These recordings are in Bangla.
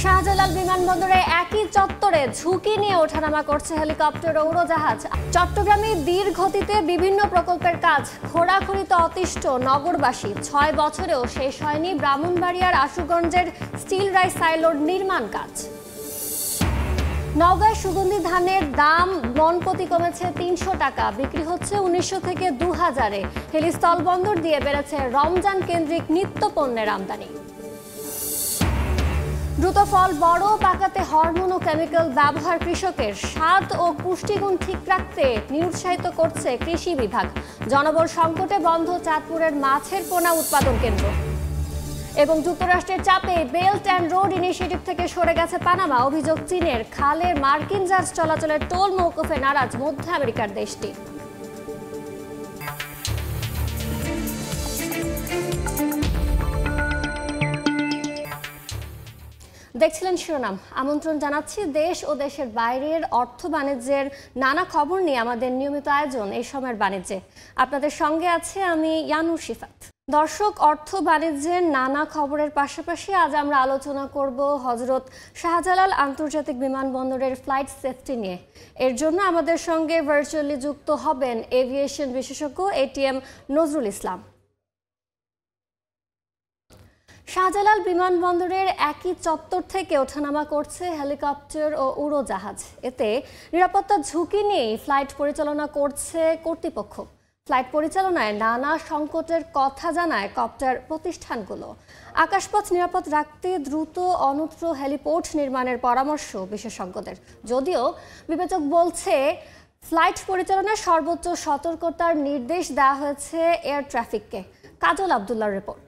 শাহজালাল বিমানবন্দরে একই চত্বরে ঝুঁকি নিয়ে ওঠানামা করছে হেলিকপ্টার ও উড়োজাহাজ। চট্টগ্রামে ধীর গতিতে বিভিন্ন প্রকল্পের কাজ খোঁড়াখুঁড়িতে অতিষ্ঠ নগরবাসী। ৬ বছরেও শেষ হয়নি ব্রাহ্মণবাড়িয়ার আশুগঞ্জের স্টিল রাইস সাইলোর নির্মাণ কাজ। নওগাঁয় সুগন্ধি ধানের দাম মণপ্রতি কমেছে ৩০০ টাকা, বিক্রি হচ্ছে ১৯০০ থেকে ২০০০-এ। হেলিস্থল বন্দর দিয়ে বেড়েছে রমজান কেন্দ্রিক নিত্য পণ্যের আমদানি। দ্রুত ফল বড় পাকাতে হরমোন ও কেমিক্যাল ব্যবহার কৃষকের স্বাদ ও পুষ্টিগুণ ঠিক রাখতে নিরুৎসাহিত করছে কৃষি বিভাগ। জনবল সংকটে বন্ধ চাঁদপুরের মাছের পোনা উৎপাদন কেন্দ্র। এবং যুক্তরাষ্ট্রের চাপে বেল্ট অ্যান্ড রোড ইনিশিয়েটিভ থেকে সরে গেছে পানামা। অভিযোগ চীনের খালে মার্কিন জাহাজ চলাচলের টোল মওকুফে নারাজ মধ্য আমেরিকার দেশটি। দেখছিলেন শিরোনাম। আমন্ত্রণ জানাচ্ছি দেশ ও দেশের বাইরের অর্থ বাণিজ্যের নানা খবর নিয়ে আমাদের নিয়মিত আয়োজন এই সময়ের বাণিজ্যে। আপনাদের সঙ্গে আছে আমি ইয়ানুর শিফাত। দর্শক, অর্থ বাণিজ্যের নানা খবরের পাশাপাশি আজ আমরা আলোচনা করব হজরত শাহজালাল আন্তর্জাতিক বিমানবন্দরের ফ্লাইট সেফটি নিয়ে। এর জন্য আমাদের সঙ্গে ভার্চুয়ালি যুক্ত হবেন এভিয়েশন বিশেষজ্ঞ এটিএম নজরুল ইসলাম। শাহজালাল বিমানবন্দরের একই চত্বর থেকে ওঠানামা করছে হেলিকপ্টার ও উড়োজাহাজ। এতে নিরাপত্তার ঝুঁকি নিয়েই ফ্লাইট পরিচালনা করছে কর্তৃপক্ষ। ফ্লাইট পরিচালনায় নানা সংকটের কথা জানায় কপ্টার প্রতিষ্ঠানগুলো। আকাশপথ নিরাপদ রাখতে দ্রুত অন্যত্র হেলিপোর্ট নির্মাণের পরামর্শ বিশেষজ্ঞদের। যদিও বিবেচক বলছে ফ্লাইট পরিচালনায় সর্বোচ্চ সতর্কতার নির্দেশ দেওয়া হয়েছে এয়ার ট্রাফিককে। কাজল আব্দুল্লাহর রিপোর্ট।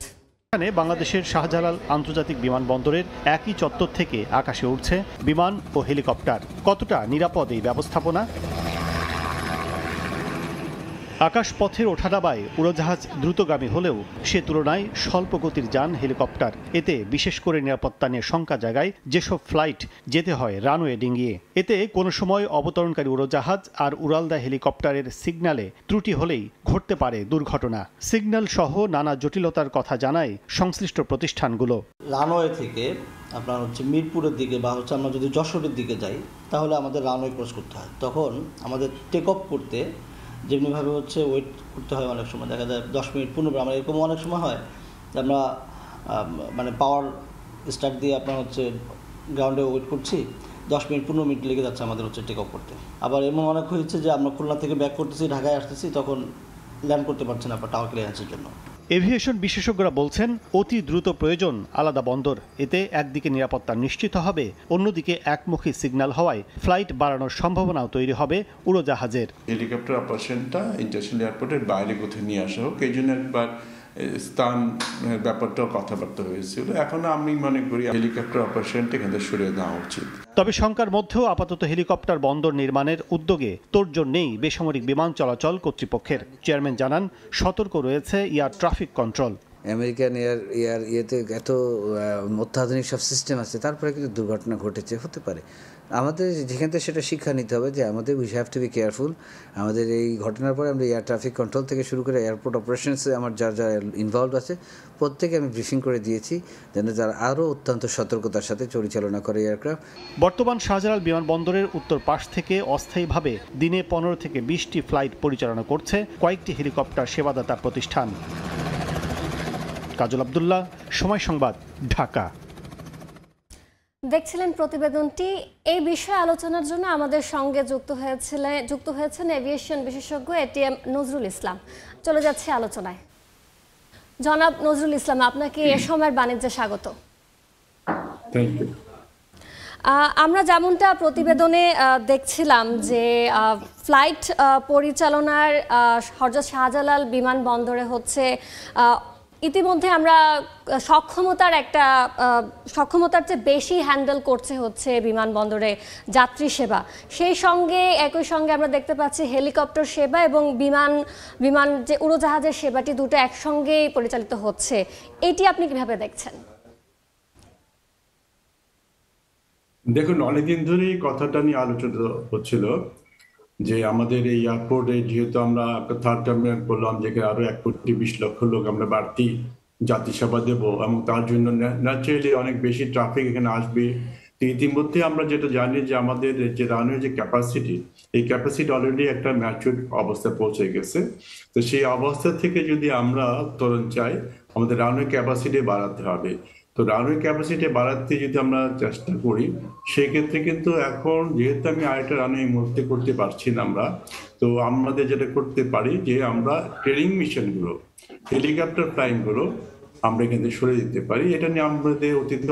এখানে বাংলাদেশের শাহজালাল আন্তর্জাতিক বিমানবন্দরের একই চত্বর থেকে আকাশে উঠছে বিমান ও হেলিকপ্টার। কতটা নিরাপদ এই ব্যবস্থাপনা? আকাশপথের ওঠানামায় উড়োজাহাজ দ্রুতগামী হলেও সে তুলনায় স্বল্প গতির যান হেলিকপ্টার। এতে বিশেষ করে নিরাপত্তা নিয়ে শঙ্কা জাগায় যেসব ফ্লাইট যেতে হয় রানওয়ে ডিঙিয়ে। এতে কোনো সময় অবতরণকারী উড়োজাহাজ আর উড়ালদা হেলিকপ্টারের সিগন্যালে ত্রুটি হলেই ঘটতে পারে দুর্ঘটনা। সিগন্যাল সহ নানা জটিলতার কথা জানায় সংশ্লিষ্ট প্রতিষ্ঠানগুলো। রানওয়ে থেকে আপনার মিরপুরের দিকে বা আমরা যদি যশোরের দিকে যাই তাহলে আমাদের রানওয়ে ক্রস করতে হয়। তখন আমাদের টেক অফ করতে যেমনিভাবে ওয়েট করতে হয়, অনেক সময় দেখা যায় 10 মিনিট 15 মিনিট। আমরা এরকম অনেক সময় হয় যে আমরা পাওয়ার স্টার্ট দিয়ে আপনার গ্রাউন্ডে ওয়েট করছি, 10 মিনিট 15 মিনিট লেগে যাচ্ছে আমাদের টেক অফ করতে। আবার এমন অনেক হয়েছে যে আমরা খুলনা থেকে ব্যাক করতেছি, ঢাকায় আসতেছি, তখন ল্যান্ড করতে পারছি না আপনার টাওয়ার ক্লিয়ারেন্সের জন্য। এভিয়েশন বিশেষজ্ঞরা বলছেন অতি দ্রুত প্রয়োজন আলাদা বন্দর। এতে একদিকে নিরাপত্তা নিশ্চিত হবে, অন্যদিকে একমুখী সিগন্যাল হওয়ায় ফ্লাইট বাড়ানোর সম্ভাবনাও তৈরি হবে উড়োজাহাজের। হেলিকপ্টার অপারেশনটা ইন্টারন্যাশনাল এয়ারপোর্টের বাইরে কোথাও নিয়ে আসা হোক, এই জন্য একবার স্থান ব্যাপারটাও কথাবার্তা হয়েছিল। এখন আমি মনে করি হেলিকপ্টার অপারেশনটা এখানে সরিয়ে দেওয়া উচিত। তবে শঙ্কার মধ্যেও আপাতত হেলিকপ্টার বন্দর নির্মাণের উদ্যোগে তোড়জোড় নেই বেসামরিক বিমান চলাচল কর্তৃপক্ষের। চেয়ারম্যান জানান সতর্ক রয়েছে এয়ার ট্রাফিক কন্ট্রোল। আমেরিকান ইয়েতে এত অত্যাধুনিক সব সিস্টেম আছে, তারপরে কিন্তু দুর্ঘটনা ঘটেছে, হতে পারে। আমাদের যেখান থেকে সেটা শিক্ষা নিতে হবে যে আমাদের we have to be careful. আমাদের এই ঘটনার পরে আমরা এয়ার ট্রাফিক কন্ট্রোল থেকে শুরু করে এয়ারপোর্ট অপারেশনসে আমার যারা ইনভলভ আছে প্রত্যেকে আমি ব্রিফিং করে দিয়েছি যেন তারা আরও অত্যন্ত সতর্কতার সাথে পরিচালনা করে এয়ারক্রাফট। বর্তমান শাহজালাল বিমানবন্দরের উত্তর পাশ থেকে অস্থায়ীভাবে দিনে 15 থেকে 20টি ফ্লাইট পরিচালনা করছে কয়েকটি হেলিকপ্টার সেবাদাতা প্রতিষ্ঠান। কাজল আব্দুল্লাহ, সময় সংবাদ, ঢাকা। দেখছিলেন প্রতিবেদনটি। এই বিষয়ে আলোচনার জন্য আমাদের সঙ্গে যুক্ত হয়েছেন এভিয়েশন বিশেষজ্ঞ এটিএম নজরুল ইসলাম। চলে যাচ্ছে আলোচনায়। জনাব নজরুল ইসলাম, আপনাকে এ সময়ের বাণিজ্যে স্বাগত। আমরা যেমনটা প্রতিবেদনে দেখছিলাম যে ফ্লাইট পরিচালনার হযরত শাহজালাল বিমানবন্দরে ইতিমধ্যে আমরা সক্ষমতার চেয়ে বেশি হ্যান্ডেল করছে বিমানবন্দরে যাত্রী সেবা। একই সঙ্গে আমরা দেখতে পাচ্ছি হেলিকপ্টার সেবা এবং বিমান যে উড়োজাহাজের সেবাটি দুটো একসঙ্গেই পরিচালিত হচ্ছে। এটি আপনি কিভাবে দেখছেন? দেখুন, অনেকদিন ধরেই কথাটা নিয়ে আলোচনা হচ্ছিল যে আমাদের এই এয়ারপোর্টে যেহেতু আমরা থার্ড টার্মিনাল করলাম, যেখানে আরো 1.20 কোটি লোক আমরা বাড়তি যাত্রীসেবা দেব এবং তার জন্য ন্যাচারালি অনেক বেশি ট্রাফিক এখানে আসবে। তো ইতিমধ্যে আমরা যেটা জানি যে আমাদের যে রানওয়ে যে ক্যাপাসিটি, এই ক্যাপাসিটি অলরেডি একটা ম্যাচুর অবস্থায় পৌঁছে গেছে। তো সেই অবস্থা থেকে যদি আমরা উত্তরণ চাই, আমাদের রানওয়ে ক্যাপাসিটি বাড়াতে হবে। তো রানওয়ে ক্যাপাসিটি বাড়াতে যদি আমরা চেষ্টা করি, সেক্ষেত্রে কিন্তু এখন যেহেতু আমি আরেকটা রানওয়ে এই মুহূর্তে করতে পারছি না আমরা, তো আমাদের যেটা করতে পারি যে আমরা ট্রেনিং মিশনগুলো, হেলিকপ্টার ফ্লাইং গুলো আমরা কিন্তু সরে দিতে পারি। এটা নিয়ে আমাদের অতীতে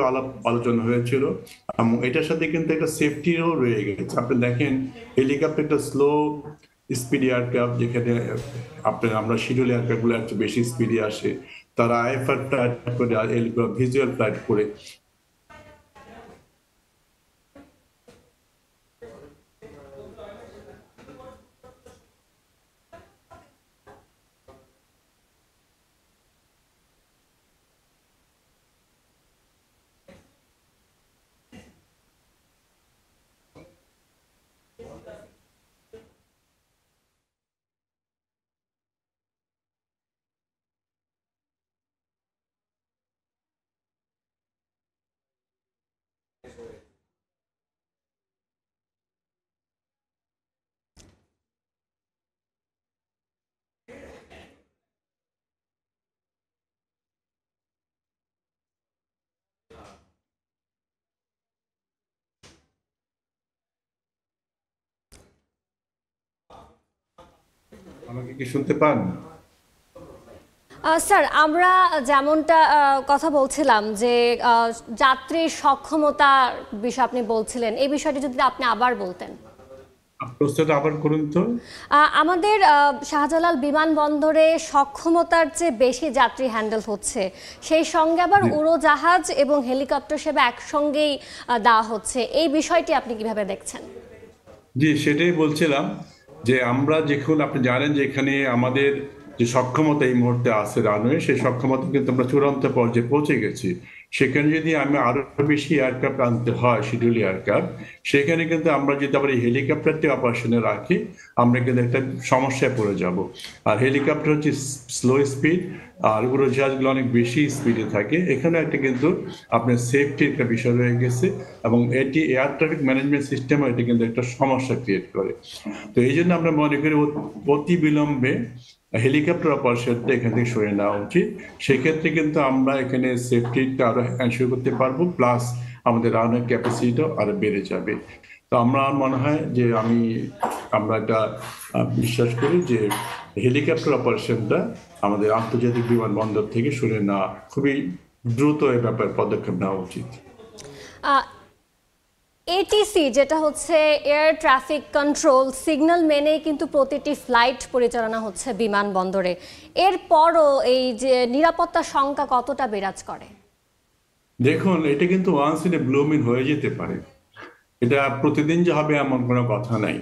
আলোচনা হয়েছিল এবং এটার সাথে কিন্তু একটা সেফটিরও রয়ে গেছে। আপনি দেখেন হেলিকপ্টার একটা স্লো স্পিড এয়ারক্রাফট, যেখানে আপনার আমরা শিডিউল এয়ারক্রাফট গুলো একটু বেশি স্পিডে আসে, তারা আইএফআর ফ্লাইট করে, ভিজুয়াল ফ্লাইট করে। আমাকে কি শুনতে পান? স্যার, আমরা যেমনটা কথা বলছিলাম যে যাত্রীর সক্ষমতা বিষয়ে আপনি বলছিলেন, এই বিষয়টি যদি আপনি আবার বলতেন। প্রশ্নটা আবার করুন তো। আমাদের শাহজালাল বিমানবন্দরে সক্ষমতার চেয়ে বেশি যাত্রী হ্যান্ডেল হচ্ছে, সেই সঙ্গে আবার উড়োজাহাজ এবং হেলিকপ্টার সেবা একসঙ্গেই দেওয়া হচ্ছে, এই বিষয়টি আপনি কিভাবে দেখছেন? জি, সেটাই বলছিলাম যে আমরা যখন, আপনি জানেন যে এখানে আমাদের যে সক্ষমতা এই মুহূর্তে আছে রানওয়ে, সেই সক্ষমতা কিন্তু আমরা চূড়ান্ত পর্যায়ে পৌঁছে গেছি। সেখানে যদি আমি আরো বেশি এয়ারক্রাফট আনতে হয়, শিডিউল এয়ারক্রাফট, সেখানে কিন্তু আমরা যদি আবার এই হেলিকপ্টারটি অপারেশনে রাখি, আমরা কিন্তু একটা সমস্যায় পড়ে যাব। আর হেলিকপ্টার হচ্ছে স্লো স্পিড, আর উড়োজাহাজগুলো অনেক বেশি স্পিডে থাকে। এখানে একটা কিন্তু আপনার সেফটির একটা বিষয় রয়ে গেছে এবং এটি এয়ার ট্রাফিক ম্যানেজমেন্ট সিস্টেমও এটি কিন্তু একটা সমস্যা ক্রিয়েট করে। তো এই জন্য আমরা মনে করি অতি বিলম্বে হেলিকপ্টার অপারেশনটা এখান থেকে সরে নেওয়া উচিত। সেক্ষেত্রে কিন্তু আমরা এখানে সেফটিটা আরো এনশিওর করতে পারবো, প্লাস আমাদের রানওয়ে ক্যাপাসিটিও আরো বেড়ে যাবে। তো আমার মনে হয় যে আমরা এটা বিশ্বাস করি যে হেলিকপ্টার অপারেশনটা আমাদের আন্তর্জাতিক বিমানবন্দর থেকে সরে নেওয়া খুবই দ্রুত এ ব্যাপারে পদক্ষেপ নেওয়া উচিত। এটিসি যেটা হচ্ছে এয়ার ট্রাফিক কন্ট্রোল সিগন্যাল মেনেই কিন্তু প্রতিটি ফ্লাইট পরিচালনা হচ্ছে বিমানবন্দরে, এরপরও এই যে নিরাপত্তা শঙ্কা কতটা বিরাজ করে? দেখুন, এটা কিন্তু once in a blue moon হয়ে যেতে পারে। এটা প্রতিদিন যে হবে এমন কোনো কথা নাই।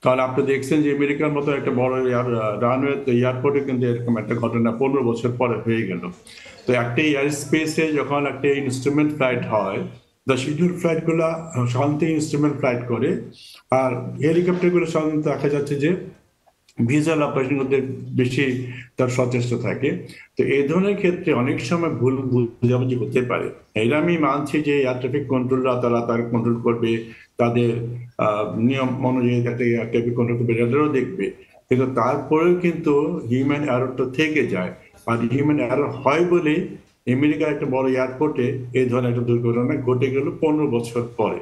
কারণ আপনি দেখছেন যে আমেরিকার মতো একটা বড় রানওয়ে এয়ারপোর্টে কিন্তু এরকম একটা ঘটনা 15 বছর পরে হয়ে গেল। তো একটা এয়ার স্পেসে যখন একটা ইনস্ট্রুমেন্ট ফ্লাইট হয়, শিডিউল ফ্লাইট গুলা সাধারণত ইনস্ট্রুমেন্ট ফ্লাইট করে, আর হেলিকপ্টার গুলো সাধারণত দেখা যাচ্ছে যে ভিজুয়াল অপারেশন করতে বেশি তার সচেষ্ট থাকে। তো এই ধরনের ক্ষেত্রে অনেক সময় ভুল বুঝাবুঝি হতে পারে। এটা আমি মানছি যে এয়ার ট্রাফিক কন্ট্রোলরা তার কন্ট্রোল করবে, তাদের নিয়ম অনুযায়ী একটা এয়ার ট্রাফিক কন্ট্রোল করবে, রেডারও দেখবে, কিন্তু তারপরেও কিন্তু হিউম্যান এররটা থেকে যায়। আর হিউম্যান এরর হয় বলে আমেরিকার একটা বড় এয়ারপোর্টে এই ধরনের একটা দুর্ঘটনা ঘটে গেল 15 বছর পরে।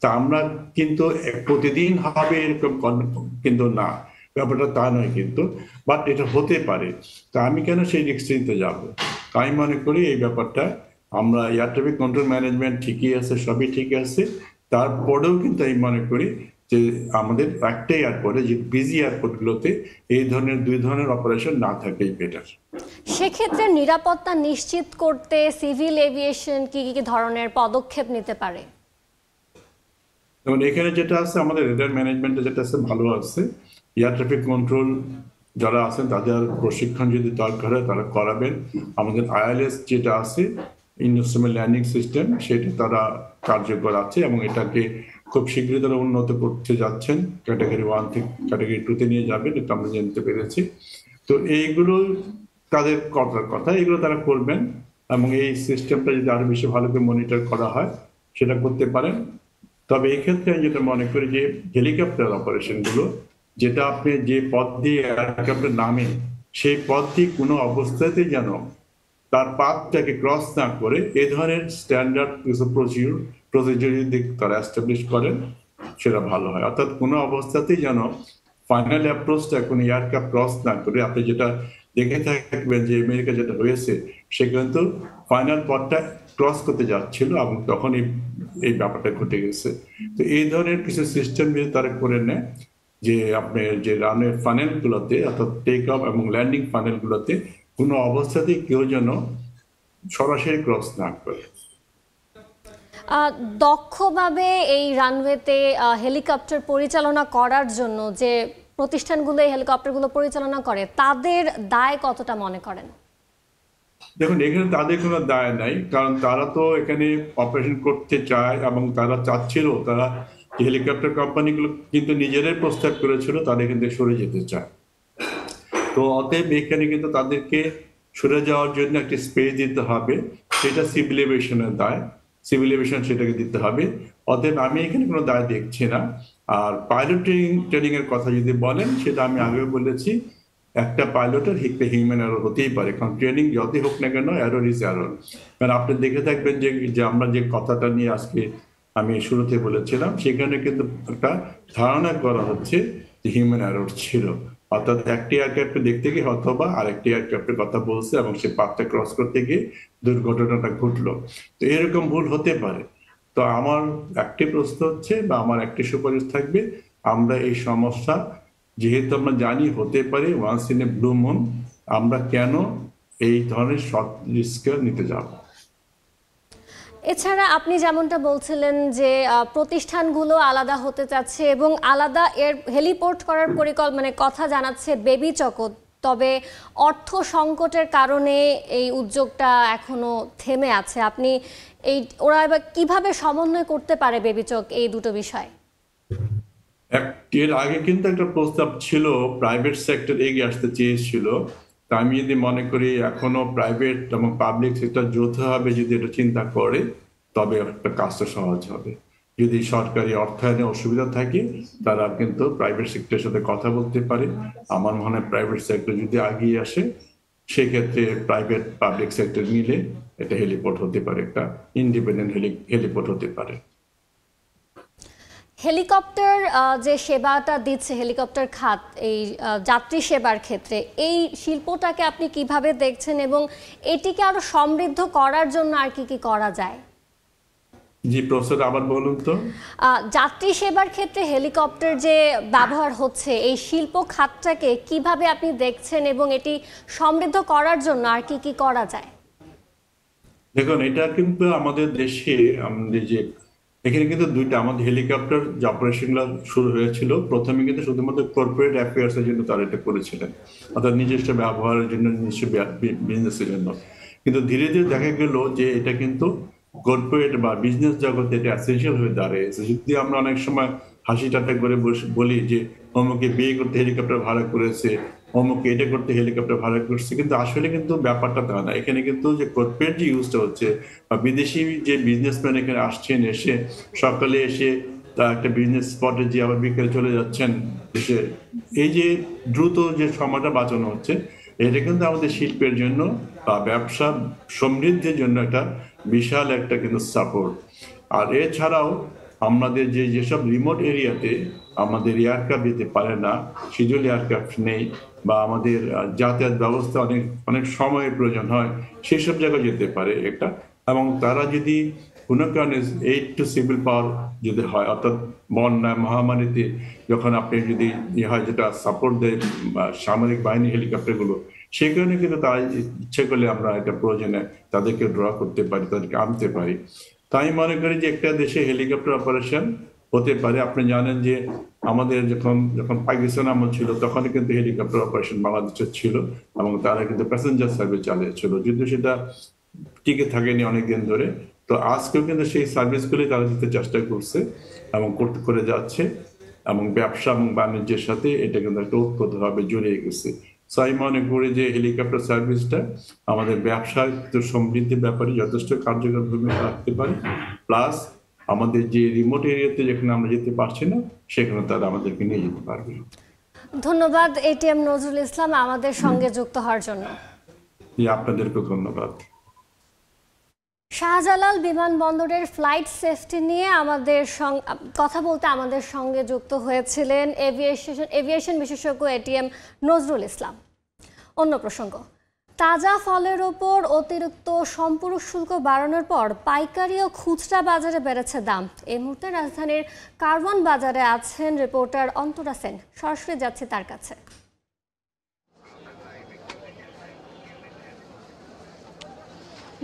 তা আমরা কিন্তু প্রতিদিন হবে এরকম কিন্তু না, ব্যাপারটা তা নয় কিন্তু, বাট এটা হতে পারে। তা আমি কেন সেই রিস্ক নিতে যাবো? আমি মনে করি এই ব্যাপারটা আমরা এয়ার ট্রাফিক কন্ট্রোল ম্যানেজমেন্ট ঠিকই আছে, সবই ঠিক আছে, তারপরেও কিন্তু আমি মনে করি যে আমাদের একটা এয়ারপোর্টে, যে বিজি এয়ারপোর্টগুলোতে এই ধরনের 2 ধরনের অপারেশন না থাকাই বেটার। সেক্ষেত্রে নিরাপত্তা নিশ্চিত করতে সিভিল এভিয়েশন কি কি ধরনের পদক্ষেপ নিতে পারে? যেমন এখানে যেটা আছে, আমাদের রেডার ম্যানেজমেন্টে যেটা আছে ভালো আছে। এয়ার ট্রাফিক কন্ট্রোল যারা আছেন তাদের প্রশিক্ষণ যদি দরকার হয় তারা করাবেন। আমাদের আইএলএস যেটা আছে, ইনস্ট্রুমেন্ট ল্যান্ডিং সিস্টেম, সেটা তারা কার্যকর আছে এবং এটাকে খুব শীঘ্রই তারা উন্নত করতে যাচ্ছেন। ক্যাটাগরি 1 থেকে ক্যাটাগরি 2 তে নিয়ে যাবেন, এটা আমরা জানতে পেরেছি। তো এইগুলো তাদের কথা এগুলো তারা করবেন, এবং এই সিস্টেমটা যদি আরো বেশি ভালো করে মনিটর করা হয় সেটা করতে পারেন। তবে এই ক্ষেত্রে আমি যেটা মনে করি যে হেলিকপ্টার অপারেশন গুলো, যেটা আপনি যে পথ দিয়ে এয়ারক্রাফটের নামে, সেই পথটি কোনো অবস্থাতেই যেন তার পাথটাকে ক্রস না করে এ ধরনের স্ট্যান্ডার্ড কিছু প্রসিডিউর যদি তারা এস্টাবলিশ করেন সেটা ভালো হয়। অর্থাৎ কোনো অবস্থাতেই যেন ফাইনাল অ্যাপ্রোচটা কোনো এয়ারক্রাফট ক্রস না করে, আপনি যেটা দেখে থাকবেন যে আমেরিকা যেটা হয়েছে, সে কিন্তু ফাইনাল পথটা ক্রস করতে যাচ্ছিল এবং তখন এই ব্যাপারটা ঘটে গেছে। তো এই ধরনের কিছু সিস্টেম যদি তারা করে নেয়, যে আপনার যে রানের ফানেল গুলোতে অর্থাৎ টেক অফ এবং ল্যান্ডিং ফানেল গুলোতে কোনো অবস্থাতেই কেউ যেন সরাসরি ক্রস না করে। দক্ষভাবে এই রানওয়েতে হেলিকপ্টার পরিচালনা করার জন্য যে প্রতিষ্ঠানগুলো এই হেলিকপ্টারগুলো পরিচালনা করে, তাদের দায় কতটা মনে করেন? দেখুন, এখানে তাদের কোনো দায় নাই, কারণ তারা তো এখানে অপারেশন করতে চায় এবং তারা চাচ্ছিল, তারা হেলিকপ্টার কোম্পানিগুলো কিন্তু নিজেরাই প্রস্তাব করেছিল তারা এখান থেকে সরে যেতে চায়। তো অতএব এখানে কিন্তু তাদেরকে সরে যাওয়ার জন্য একটি স্পেস দিতে হবে, সেটা সিভিল এভিয়েশনের দায়, সিভিল এভিয়েশন সেটাকে দিতে হবে। অতএব আমি এখানে কোনো দায় দেখছি না। আর পাইলট ট্রেনিং এর কথা যদি বলেন, সেটা আমি আগেও বলেছি, একটা পাইলটের একটা হিউম্যান এরর হতেই পারে, কারণ ট্রেনিং যতই হোক না কেন এরর ইজ এরর। কারণ আপনি দেখে থাকবেন যে আমরা যে কথাটা নিয়ে আজকে আমি শুরুতে বলেছিলাম, সেখানে কিন্তু একটা ধারণা করা হচ্ছে যে হিউম্যান এরর ছিল, অর্থাৎ একটি এয়ারক্রাফটে দেখতে গিয়ে অথবা আরেকটি এয়ারক্রাফটের কথা বলছে এবং সে পাথটা ক্রস করতে গিয়ে দুর্ঘটনাটা ঘটলো। তো এরকম ভুল হতে পারে। তো আমার একটি প্রশ্ন হচ্ছে বা আমার একটি সুপারিশ থাকবে, আমরা এই সমস্যা যেহেতু আমরা জানি হতে পারে once in a blue moon, আমরা কেন এই ধরনের শর্ট রিস্ক নিতে যাব? এছাড়া আপনি যেমনটা বলছিলেন যে প্রতিষ্ঠানগুলো আলাদা হতে চাচ্ছে এবং আলাদা এর হেলিপোর্ট করার কথা জানাচ্ছে বেবি চকো, তবে অর্থ সংকটের কারণে এই উদ্যোগটা এখনো থেমে আছে। আপনি ওরা এবার কিভাবে সমন্বয় করতে পারে বেবি চক এই দুটো বিষয়? এর আগে কিন্তু একটা প্রস্তাব ছিল, প্রাইভেট সেক্টর এগিয়ে আসতে চেয়েছিল। তা আমি যদি মনে করি এখনো প্রাইভেট এবং পাবলিক সেক্টর যৌথভাবে যদি এটা চিন্তা করে, তবে একটা কাজটা সহজ হবে। যদি সরকারি অর্থায়নে অসুবিধা থাকে, তারা কিন্তু প্রাইভেট সেক্টরের সাথে কথা বলতে পারে। আমার মনে হয় প্রাইভেট সেক্টর যদি এগিয়ে আসে, সেক্ষেত্রে প্রাইভেট পাবলিক সেক্টর মিলে এটা হেলিপোর্ট হতে পারে, একটা ইন্ডিপেন্ডেন্ট হেলিপোর্ট হতে পারে। হেলিকপ্টার যে সেবাটা দিচ্ছে হেলিকপ্টার খাত এই যাত্রী সেবার ক্ষেত্রে, এই শিল্পটাকে আপনি কিভাবে দেখছেন এবং এটিকে আরো সমৃদ্ধ করার জন্য আর কি কি করা যায়? জি, প্রফেসর আবার বলুন তো। যাত্রী সেবার ক্ষেত্রে হেলিকপ্টার যে ব্যবহার হচ্ছে, এই শিল্প খাতটাকে কিভাবে আপনি দেখছেন এবং এটি সমৃদ্ধ করার জন্য আর কি কি করা যায়? দেখুন, এটা কিন্তু আমাদের দেশে আমাদের যে এখানে কিন্তু দুইটা আমাদের হেলিকপ্টার যে অপারেশনগুলো শুরু হয়েছিল, প্রথমে কিন্তু শুধুমাত্র কর্পোরেট অ্যাফেয়ার্স এর জন্য তারা এটা করেছিলেন, অর্থাৎ নিজস্ব ব্যবহারের জন্য, নিজস্ব বিজনেসের জন্য। কিন্তু ধীরে ধীরে দেখা গেল যে এটা কিন্তু কর্পোরেট বা বিজনেস জগতে এটা এসেনশিয়াল হয়ে দাঁড়িয়েছে। যদি আমরা অনেক সময় হাসি ঠাট্টা করে বলি যে অমুকে বিয়ে করতে হেলিকপ্টার ভাড়া করেছে, অমুকে এটা করতে হেলিকপ্টার ভাড়া করছে, কিন্তু আসলে কিন্তু ব্যাপারটা তা না। এখানে কিন্তু যে কর্পোরেট যে ইউজটা হচ্ছে বা বিদেশি যে বিজনেসম্যান এখানে আসছেন, এসে সকালে এসে একটা বিজনেস স্পটে যে আবার বিকেলে চলে যাচ্ছেন দেশে, এই যে দ্রুত যে সময়টা বাঁচানো হচ্ছে, এটা কিন্তু আমাদের শিল্পের জন্য বা ব্যবসা সমৃদ্ধির জন্য একটা বিশাল একটা কিন্তু সাপোর্ট। আর এছাড়াও আমাদের যেসব রিমোট এরিয়াতে আমাদের এয়ারক্রাফট যেতে পারে না, শিডিউল এয়ারক্রাফট নেই, বা আমাদের যাতায়াত ব্যবস্থা অনেক অনেক সময়ের প্রয়োজন হয়, সেসব জায়গায় যেতে পারে এটা। এবং তারা যদি কোনো কারণে এইড টু সিভিল পাওয়ার যদি হয়, অর্থাৎ বন্যা মহামারীতে যখন আপনি যদি হয় যেটা সাপোর্ট দেয় সামরিক বাহিনী হেলিকপ্টারগুলো, সেই কারণে কিন্তু তারা ইচ্ছে করলে আমরা এটা প্রয়োজনে তাদেরকে ড্র করতে পারি, তাদেরকে আনতে পারি। তাই মনে করি যে একটা দেশে হেলিকপ্টার অপারেশন হতে পারে। আপনি জানেন যে আমাদের যখন পাকিস্তান আমল ছিল, তখন কিন্তু হেলিকপ্টার অপারেশন বাংলাদেশে ছিল এবং তারা কিন্তু প্যাসেঞ্জার সার্ভিস চালিয়েছিল, যদিও সেটা টিকে থাকেনি অনেকদিন ধরে। তো আজকেও কিন্তু সেই সার্ভিসগুলি তারা দিতে চেষ্টা করছে এবং করে যাচ্ছে, এবং ব্যবসা এবং বাণিজ্যের সাথে এটা কিন্তু একটা ওতপ্রোতভাবে জড়িয়ে গেছে। সো আমি মনে করি যে হেলিকপ্টার সার্ভিসটা আমাদের ব্যবসায় সমৃদ্ধির ব্যাপারে যথেষ্ট কার্যকর ভূমিকা রাখতে পারে, প্লাস আমাদের যে রিমোট এরিয়াতে যেখানে আমরা যেতে পারছি না সেখানে তারা আমাদেরকে নিয়ে যেতে পারবে। ধন্যবাদ এটিএম নজরুল ইসলাম আমাদের সঙ্গে যুক্ত হওয়ার জন্য। আপনাদেরকে ধন্যবাদ। শাহজালাল বিমানবন্দরের ফ্লাইট সেফটি নিয়ে কথা বলতে আমাদের সঙ্গে যুক্ত হয়েছিলেন এভিয়েশন বিশেষজ্ঞ এটিএম নজরুল ইসলাম। অন্য প্রসঙ্গ, তাজা ফলের ওপর অতিরিক্ত সম্পূরক শুল্ক বাড়ানোর পর পাইকারি ও খুচরা বাজারে বেড়েছে দাম। এই মুহূর্তে রাজধানীর কারওয়ান বাজারে আছেন রিপোর্টার অন্তরা সেন, সরাসরি যাচ্ছি তার কাছে।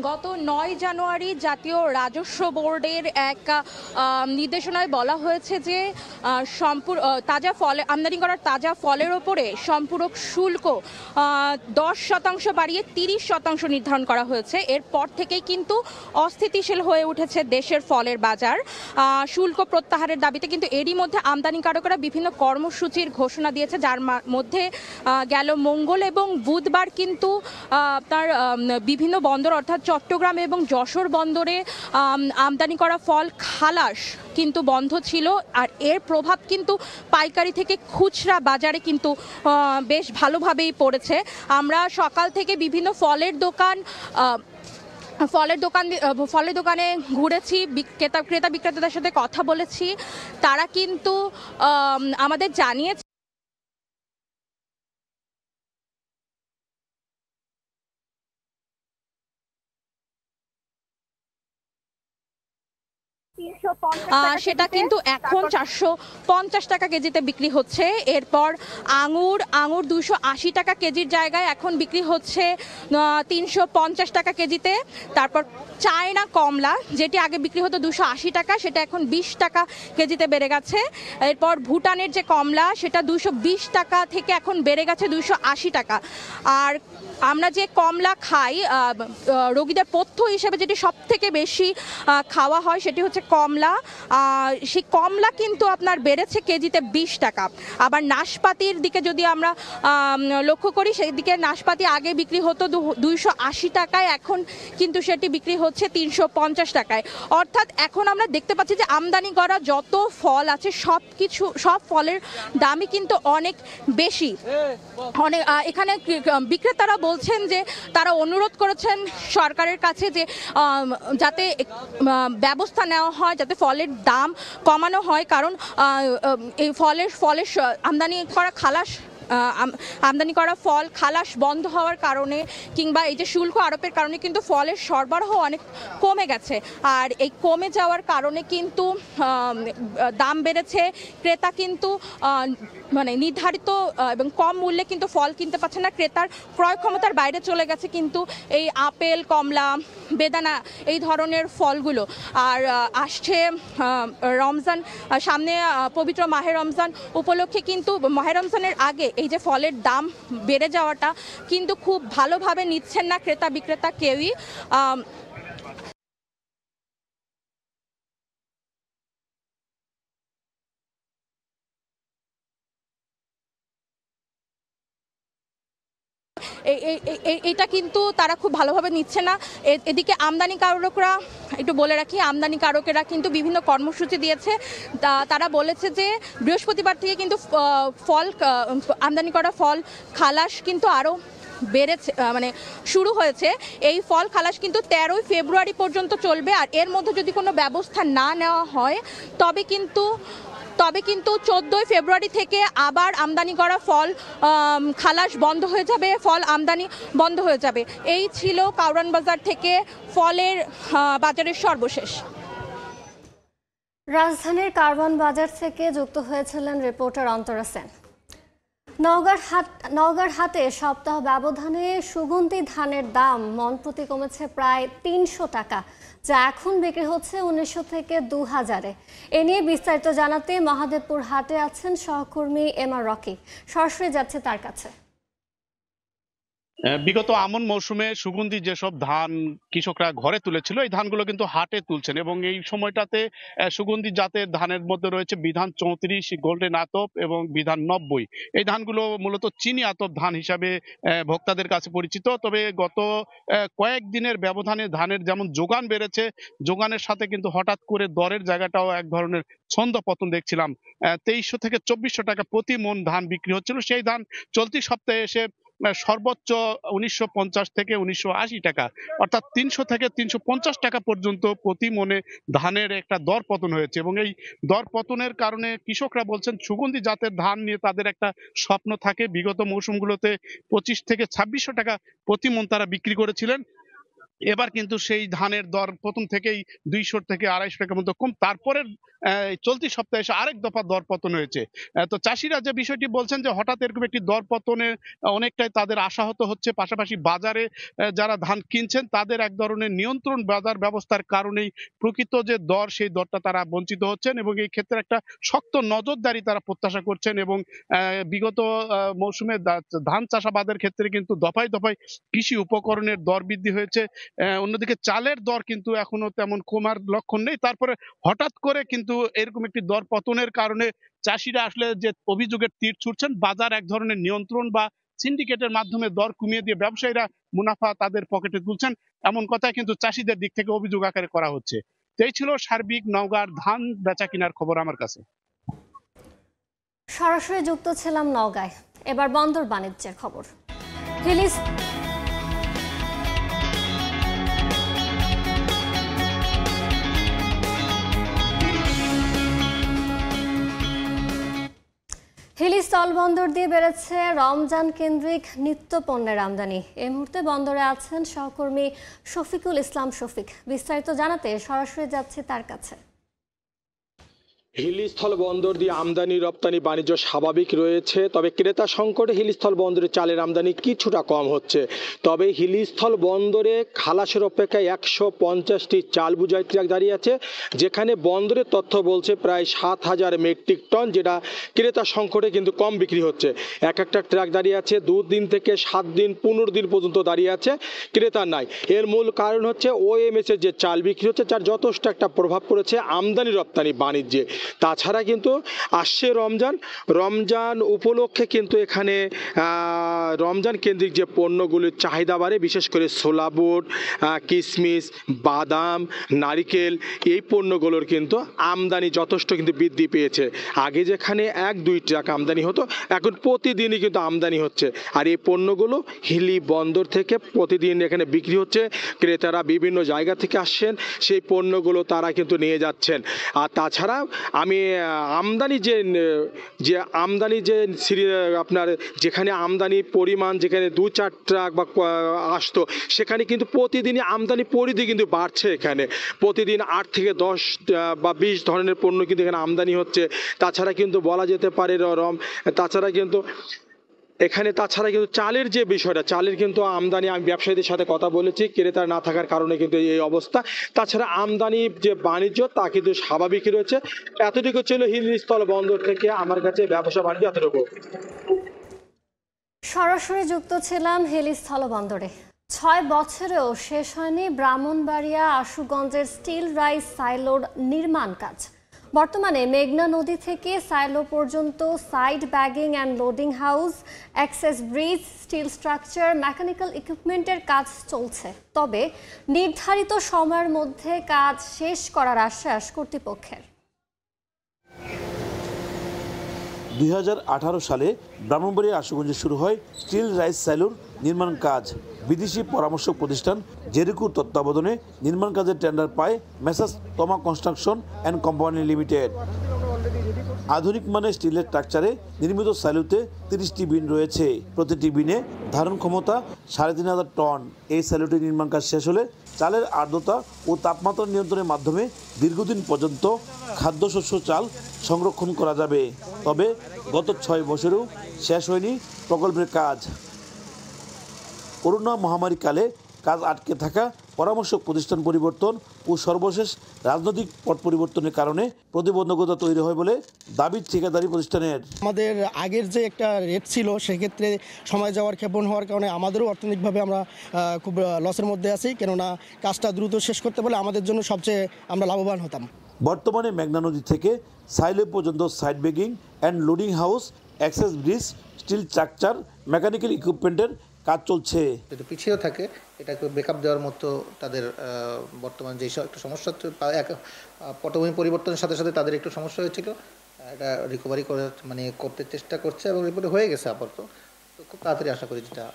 গত ৯ জানুয়ারি জাতীয় রাজস্ব বোর্ডের এক নির্দেশনায় বলা হয়েছে যে তাজা ফল আমদানি করার তাজা ফলের ওপরে সম্পূরক শুল্ক 10% বাড়িয়ে 30% নির্ধারণ করা হয়েছে। এরপর থেকেই কিন্তু অস্থিতিশীল হয়ে উঠেছে দেশের ফলের বাজার। শুল্ক প্রত্যাহারের দাবিতে কিন্তু এরই মধ্যে আমদানিকারকরা বিভিন্ন কর্মসূচির ঘোষণা দিয়েছে, যার মধ্যে গেল মঙ্গল এবং বুধবার কিন্তু তার বিভিন্ন বন্দর অর্থাৎ চট্টগ্রাম এবং যশোর বন্দরে আমদানি করা ফল খালাস কিন্তু বন্ধ ছিল। আর এর প্রভাব কিন্তু পাইকারি থেকে খুচরা বাজারে কিন্তু বেশ ভালোভাবেই পড়েছে। আমরা সকাল থেকে বিভিন্ন ফলের দোকানে ঘুরেছি, ক্রেতা বিক্রেতাদের সাথে কথা বলেছি। তারা কিন্তু আমাদের জানিয়েছে সেটা কিন্তু এখন 450 টাকা কেজিতে বিক্রি হচ্ছে। এরপর আঙুর 280 টাকা কেজির জায়গায় এখন বিক্রি হচ্ছে 350 টাকা কেজিতে। তারপর চায়না কমলা, যেটি আগে বিক্রি হতো 280 টাকা, সেটা এখন 20 টাকা কেজিতে বেড়ে গেছে। এরপর ভুটানের যে কমলা, সেটা 220 টাকা থেকে এখন বেড়ে গেছে 280 টাকা। আর আমরা যে কমলা খাই, রোগীদের পথ্য হিসেবে যেটি সব থেকে বেশি খাওয়া হয় সেটি হচ্ছে কমলা। সেই কমলা কিন্তু আপনার বেড়েছে কেজিতে 20 টাকা। আবার নাশপাতির দিকে যদি আমরা লক্ষ্য করি, সেই দিকে নাশপাতি আগে বিক্রি হতো 280 টাকায়, এখন কিন্তু সেটি বিক্রি হচ্ছে 350 টাকায়। অর্থাৎ এখন আমরা দেখতে পাচ্ছি যে আমদানি করা যত ফল আছে সব ফলের দামই কিন্তু অনেক বেশি। এখানে বিক্রেতারা বলছেন যে তারা অনুরোধ করেছেন সরকারের কাছে যে যাতে ব্যবস্থা নেওয়া হয়, যাতে ফলের দাম কমানো হয়। কারণ এই ফলের আমদানি করা ফল খালাস বন্ধ হওয়ার কারণে কিংবা এই যে শুল্ক আরোপের কারণে কিন্তু ফলের সরবরাহ অনেক কমে গেছে। আর এই কমে যাওয়ার কারণে কিন্তু দাম বেড়েছে। ক্রেতা কিন্তু মানে নির্ধারিত এবং কম মূল্যে কিন্তু ফল কিনতে পারছে না, ক্রেতার ক্রয় ক্ষমতার বাইরে চলে গেছে কিন্তু এই আপেল, কমলা, বেদানা এই ধরনের ফলগুলো। আর আসছে রমজান, সামনে পবিত্র মাহে রমজান উপলক্ষে কিন্তু মাহে রমজানের আগে এই যে ফলের দাম বেড়ে যাওয়াটা কিন্তু খুব ভালোভাবে নিচ্ছেন না ক্রেতা বিক্রেতা কেউই। এটা কিন্তু তারা খুব ভালোভাবে নিচ্ছে না। এদিকে আমদানিকারকরা, একটু বলে রাখি, আমদানিকারকেরা কিন্তু বিভিন্ন কর্মসূচি দিয়েছে। তারা বলেছে যে বৃহস্পতিবার থেকে কিন্তু আমদানি করা ফল খালাস কিন্তু আরও বেড়েছে, মানে শুরু হয়েছে। এই ফল খালাস কিন্তু 13 ফেব্রুয়ারি পর্যন্ত চলবে। আর এর মধ্যে যদি কোনো ব্যবস্থা না নেওয়া হয় তবে কিন্তু 14 ফেব্রুয়ারি থেকে আবার আমদানি করা ফল খালাস বন্ধ হয়ে যাবে, ফল আমদানি বন্ধ হয়ে যাবে। এই ছিল কারওয়ান বাজার থেকে ফলের বাজারের সর্বশেষ। রাজধানীর কারওয়ান বাজার থেকে যুক্ত হয়েছিলেন রিপোর্টার অন্তরা সেন। নওগাঁর হাটে সপ্তাহ ব্যবধানে সুগন্ধি ধানের দাম মন প্রতি কমেছে প্রায় 300 টাকা, যা এখন বিক্রি হচ্ছে 1900 থেকে 2000-এ। এ নিয়ে বিস্তারিত জানাতে মহাদেবপুর হাটে আছেন সহকর্মী এমআর রকি, সরাসরি যাচ্ছে তার কাছে। বিগত আমন মৌসুমে সুগন্ধি যেসব ধান কৃষকরা ঘরে তুলেছিল এই ধানগুলো কিন্তু হাটে তুলছেন এবং এই সময়টাতে সুগন্ধি জাতের ধানের মধ্যে রয়েছে বিধান 34, গোল্ডেন আতপ এবং বিধান 90। এই ধানগুলো মূলত চিনি আতপ ধান হিসাবে ভোক্তাদের কাছে পরিচিত। তবে গত কয়েকদিনের ব্যবধানে ধানের যেমন যোগান বেড়েছে, যোগানের সাথে কিন্তু হঠাৎ করে দরের জায়গাটাও এক ধরনের ছন্দ পতন দেখছিলাম। 2300 থেকে 2400 টাকা প্রতি মন ধান বিক্রি হচ্ছিল, সেই ধান চলতি সপ্তাহে এসে সর্বোচ্চ 1950 থেকে 1980 টাকা, অর্থাৎ 300 থেকে 350 টাকা পর্যন্ত প্রতি মনে ধানের একটা দর পতন হয়েছে। এবং এই দর পতনের কারণে কৃষকরা বলছেন সুগন্ধি জাতের ধান নিয়ে তাদের একটা স্বপ্ন থাকে। বিগত মৌসুমগুলোতে 25 থেকে 2600 টাকা প্রতি মন তারা বিক্রি করেছিলেন। এবার কিন্তু সেই ধানের দর প্রথম থেকেই 200 থেকে 250 টাকার মতো কম। তারপরে চলতি সপ্তাহে এসে আরেক দফা দর পতন হয়েছে। তো চাষিরা যে বিষয়টি বলছেন যে হঠাৎ এরকম একটি দর পতনে অনেকটাই তাদের আশাহত হচ্ছে। পাশাপাশি বাজারে যারা ধান কিনছেন তাদের এক ধরনের নিয়ন্ত্রণ বাজার ব্যবস্থার কারণেই প্রকৃত যে দর সেই দরটা তারা বঞ্চিত হচ্ছেন এবং এই ক্ষেত্রে একটা শক্ত নজরদারি তারা প্রত্যাশা করছেন। এবং বিগত মৌসুমে ধান চাষাবাদের ক্ষেত্রে কিন্তু দফায় দফায় কৃষি উপকরণের দর বৃদ্ধি হয়েছে। অন্যদিকে চালের দর কিন্তু এখনো তেমন কমার লক্ষণ নেই। তারপরে হঠাৎ করে কিন্তু এরকম একটি দর পতনের কারণে চাষিরা আসলে যে অভিযোগের তীর ছুটছেন, বাজার এক ধরনের নিয়ন্ত্রণ বা সিন্ডিকেটের মাধ্যমে দর কমিয়ে দিয়ে ব্যবসায়ীরা মুনাফা তাদের পকেটে তুলছেন, এমন কথা কিন্তু চাষিদের দিক থেকে অভিযোগ আকারে করা হচ্ছে। এই ছিল সার্বিক নওগাঁর ধান বেচা কিনার খবর আমার কাছে। সরাসরি যুক্ত ছিলাম নওগাঁয়। এবার বন্দর বাণিজ্যের খবর। হিলি স্থল বন্দর দিয়ে বেড়েছে রমজান কেন্দ্রিক নিত্য পণ্যের আমদানি। এই মুহূর্তে বন্দরে আছেন সহকর্মী শফিকুল ইসলাম শফিক। বিস্তারিত জানাতে সরাসরি যাচ্ছে তার কাছে। হিলিস্থল বন্দর দিয়ে আমদানি রপ্তানি বাণিজ্য স্বাভাবিক রয়েছে, তবে ক্রেতা সংকটে হিলিস্থল বন্দরে চালের আমদানি কিছুটা কম হচ্ছে। তবে হিলিস্থল বন্দরে খালাসের অপেক্ষায় 150টি চাল বোঝাই ট্রাক দাঁড়িয়ে আছে, যেখানে বন্দরের তথ্য বলছে প্রায় 7000 মেট্রিক টন, যেটা ক্রেতা সংকটে কিন্তু কম বিক্রি হচ্ছে। এক একটা ট্রাক দাঁড়িয়ে আছে 2 দিন থেকে 7 দিন 15 দিন পর্যন্ত দাঁড়িয়ে আছে, ক্রেতা নাই। এর মূল কারণ হচ্ছে OMS এর যে চাল বিক্রি হচ্ছে, যার যথেষ্ট একটা প্রভাব পড়েছে আমদানি রপ্তানি বাণিজ্যে। তাছাড়া কিন্তু আসছে রমজান উপলক্ষে কিন্তু এখানে রমজান কেন্দ্রিক যে পণ্যগুলির চাহিদা বাড়ে, বিশেষ করে ছোলা বুট, কিশমিশ, বাদাম, নারিকেল, এই পণ্যগুলোর কিন্তু আমদানি যথেষ্ট কিন্তু বৃদ্ধি পেয়েছে। আগে যেখানে 1-2 ট্রাক আমদানি হতো, এখন প্রতিদিনই কিন্তু আমদানি হচ্ছে। আর এই পণ্যগুলো হিলি বন্দর থেকে প্রতিদিন এখানে বিক্রি হচ্ছে। ক্রেতারা বিভিন্ন জায়গা থেকে আসছেন, সেই পণ্যগুলো তারা কিন্তু নিয়ে যাচ্ছেন। আর তাছাড়া আমি আমদানি যে আপনার যেখানে আমদানি পরিমাণ যেখানে 2-4 ট্রাক বা আসতো, সেখানে কিন্তু প্রতিদিনই আমদানি পরিধি কিন্তু বাড়ছে। এখানে প্রতিদিন 8 থেকে 10 বা 20 ধরনের পণ্য কিন্তু এখানে আমদানি হচ্ছে। তাছাড়া কিন্তু বলা যেতে পারে তাছাড়া কিন্তু চালের যে বিষয়টা, চালের কিন্তু আমদানি, আমি ব্যবসায়ীদের সাথে কথা বলেছি, ক্রেতা না থাকার কারণে কিন্তু এই অবস্থা। তাছাড়া আমদানি যে বাণিজ্য তা কিন্তু স্বাভাবিকই রয়েছে। এতটুকু ছিল হিলিস্থল বন্দর থেকে আমার কাছে ব্যবসা বাণিজ্য এতটুকু। সরাসরি যুক্ত ছিলাম হিলিস্থল বন্দরে। 6 বছরেও শেষ হয়নি ব্রাহ্মণবাড়িয়া আশুগঞ্জের স্টিল রাইস সাইলোর নির্মাণ কাজ। বর্তমানে মেঘনা নদী থেকে সাইলো পর্যন্ত side bagging and loading house, access bridge, steel structure, mechanical ইকুইপমেন্টের কাজ চলছে। তবে নির্ধারিত সময়ের মধ্যে কাজ শেষ করার আশ্বাস কর্তৃপক্ষের। 2018 সালে ব্রাহ্মণবাড়িয়া আশুগঞ্জে শুরু হয় স্টিল রাইস সাইলোর নির্মাণ কাজ। বিদেশি পরামর্শক প্রতিষ্ঠান জেরিকুর তত্ত্বাবধানে নির্মাণ কাজের টেন্ডার পায় মেসার্স তমা কনস্ট্রাকশন অ্যান্ড কোম্পানি লিমিটেড। আধুনিক মানের স্টিলের স্ট্রাকচারে নির্মিত সাইলোতে 30টি বিন রয়েছে। প্রতিটি বিনে ধারণ ক্ষমতা 3500 টন। এই সাইলোটির নির্মাণ কাজ শেষ হলে চালের আর্দ্রতা ও তাপমাত্রা নিয়ন্ত্রণের মাধ্যমে দীর্ঘদিন পর্যন্ত খাদ্যশস্য চাল সংরক্ষণ করা যাবে। তবে গত 6 বছরেও শেষ হয়নি প্রকল্পের কাজ। করোনা মহামারীকালে কাজ আটকে থাকা পরামর্শক প্রতিষ্ঠান পরিবর্তন ও সর্বশেষ রাজনৈতিক পট পরিবর্তনের কারণে প্রতিবন্ধকতা তৈরি হয় বলে দাবি ঠিকাদারি প্রতিষ্ঠানের। আমাদের আগের যে একটা রেট ছিল সেক্ষেত্রে সময় যাওয়ার ক্ষেপণ হওয়ার কারণে আমাদেরও অর্থনৈতিকভাবে আমরা খুব লসের মধ্যে আছি, কেননা কাজটা দ্রুত শেষ করতে পারলে আমাদের জন্য সবচেয়ে আমরা লাভবান হতাম। বর্তমানে মেঘনা নদী থেকে সাইলে পর্যন্ত side bagging and loading house, access bridge, steel structure, mechanical ইকুইপমেন্টের কাজ চলছে। যদি পিছিয়েও থাকে এটাকে ব্যাকআপ দেওয়ার মতো তাদের বর্তমান যে একটু সমস্যা পটভূমি পরিবর্তনের সাথে সাথে তাদের একটু সমস্যা হয়েছিল, এটা রিকভারি করতে চেষ্টা করছে এবং রিপোর্টে হয়ে গেছে আপাতত। তো খুব তাড়াতাড়ি আশা করি যেটা।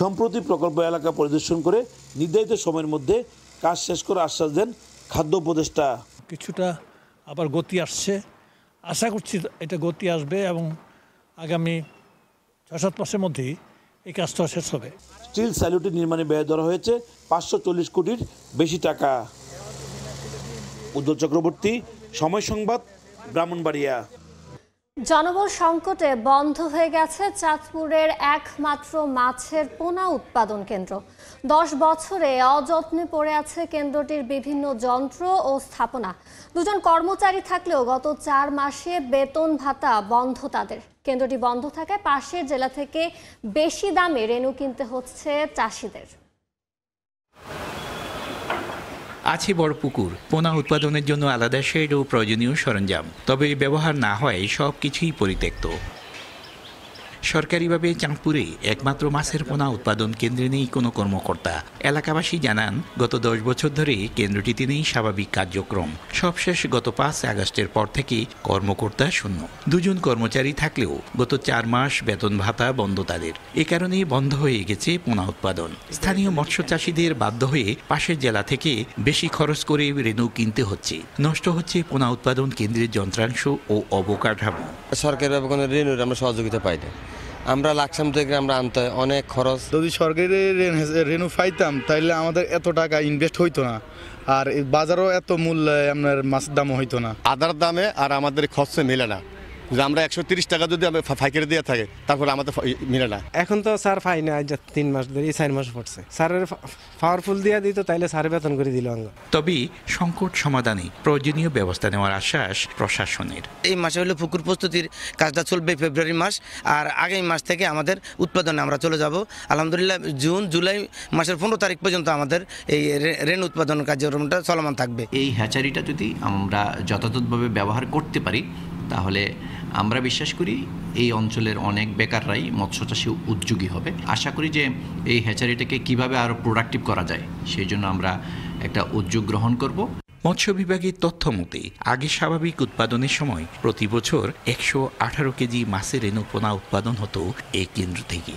সম্প্রতি প্রকল্প এলাকা পরিদর্শন করে নির্ধারিত সময়ের মধ্যে কাজ শেষ করে আশ্বাস দেন খাদ্য উপদেষ্টা। কিছুটা আবার গতি আসছে, আশা করছি এটা গতি আসবে এবং আগামী ৬-৭ মাসের মধ্যেই এই কাজটা শেষ হবে। স্টিল স্যালুটি নির্মাণে ব্যয় ধরা হয়েছে ৫৪০ কোটির বেশি টাকা। উজ্জ্বল চক্রবর্তী, সময় সংবাদ, ব্রাহ্মণবাড়িয়া। জনবল সংকটে বন্ধ হয়ে গেছে চাঁদপুরের একমাত্র মাছের পোনা উৎপাদন কেন্দ্র। 10 বছরে অযত্নে পড়ে আছে কেন্দ্রটির বিভিন্ন যন্ত্র ও স্থাপনা। 2 জন কর্মচারী থাকলেও গত 4 মাসে বেতন ভাতা বন্ধ তাদের। কেন্দ্রটি বন্ধ থাকায় পাশের জেলা থেকে বেশি দামে রেনু কিনতে হচ্ছে চাষিদের। আছে বড় পুকুর, পোনা উৎপাদনের জন্য আলাদা শেড ও প্রয়োজনীয় সরঞ্জাম, তবে ব্যবহার না হয় সব কিছুই পরিত্যক্ত। সরকারিভাবে চাঁদপুরে একমাত্র মাছের পোনা উৎপাদন কেন্দ্রে নেই কোনো কর্মকর্তা। এলাকাবাসী জানান গত 10 বছর ধরে কেন্দ্রটিতে নেই স্বাভাবিক কার্যক্রম। সবশেষ গত 5 আগস্টের পর থেকে কর্মকর্তা শূন্য। 2 জন কর্মচারী থাকলেও গত 4 মাস বেতন ভাতা বন্ধ তাদের। এ কারণেই বন্ধ হয়ে গেছে পোনা উৎপাদন। স্থানীয় মৎস্য চাষিদের বাধ্য হয়ে পাশের জেলা থেকে বেশি খরচ করে রেনু কিনতে হচ্ছে। নষ্ট হচ্ছে পোনা উৎপাদন কেন্দ্রের যন্ত্রাংশ ও অবকাঠামো। সরকারিভাবে কোনো রেনুর আমরা সহযোগিতা পাই না। আমরা লাকসাম থেকে আমরা আনতে অনেক খরচ। যদি সরকারি রেনু পাইতাম তাহলে আমাদের এত টাকা ইনভেস্ট হইতো না, আর বাজারও এত মূল্যে আপনার মাছের দামও হইতো না। আদার দামে আর আমাদের খরচে মিলে না। আমরা 130 টাকা যদি আমি ফাইকারি দিয়ে থাকে তারপরে আমাদের মিলে না। এখন তো স্যার পাই না, 3 মাস ধরে 4 মাস পড়ছে। স্যারের পাওয়ারফুল দিয়ে দিত তাইলে স্যার বেতন করে দিল। তবে সংকট সমাধানে প্রয়োজনীয় ব্যবস্থা নেওয়ার আশ্বাস প্রশাসনের। এই মাসে হলো পুকুর প্রস্তুতির কাজটা চলবে ফেব্রুয়ারি মাস, আর আগামী মাস থেকে আমাদের উৎপাদনে আমরা চলে যাব। আলহামদুলিল্লাহ জুন জুলাই মাসের 15 তারিখ পর্যন্ত আমাদের এই রেন উৎপাদন কার্যক্রমটা চলমান থাকবে। এই হ্যাচারিটা যদি আমরা যথাযথভাবে ব্যবহার করতে পারি তাহলে আমরা বিশ্বাস করি এই অঞ্চলের অনেক বেকাররাই মৎস্যচাষী উদ্যোগী হবে। আশা করি যে এই হ্যাচারিটাকে কিভাবে আরও প্রোডাক্টিভ করা যায় সেই জন্য আমরা একটা উদ্যোগ গ্রহণ করব। মৎস্য বিভাগের তথ্য মতে আগে স্বাভাবিক উৎপাদনের সময় প্রতি বছর 118 কেজি মাছের রেনু পোনা উৎপাদন হতো এই কেন্দ্র থেকে।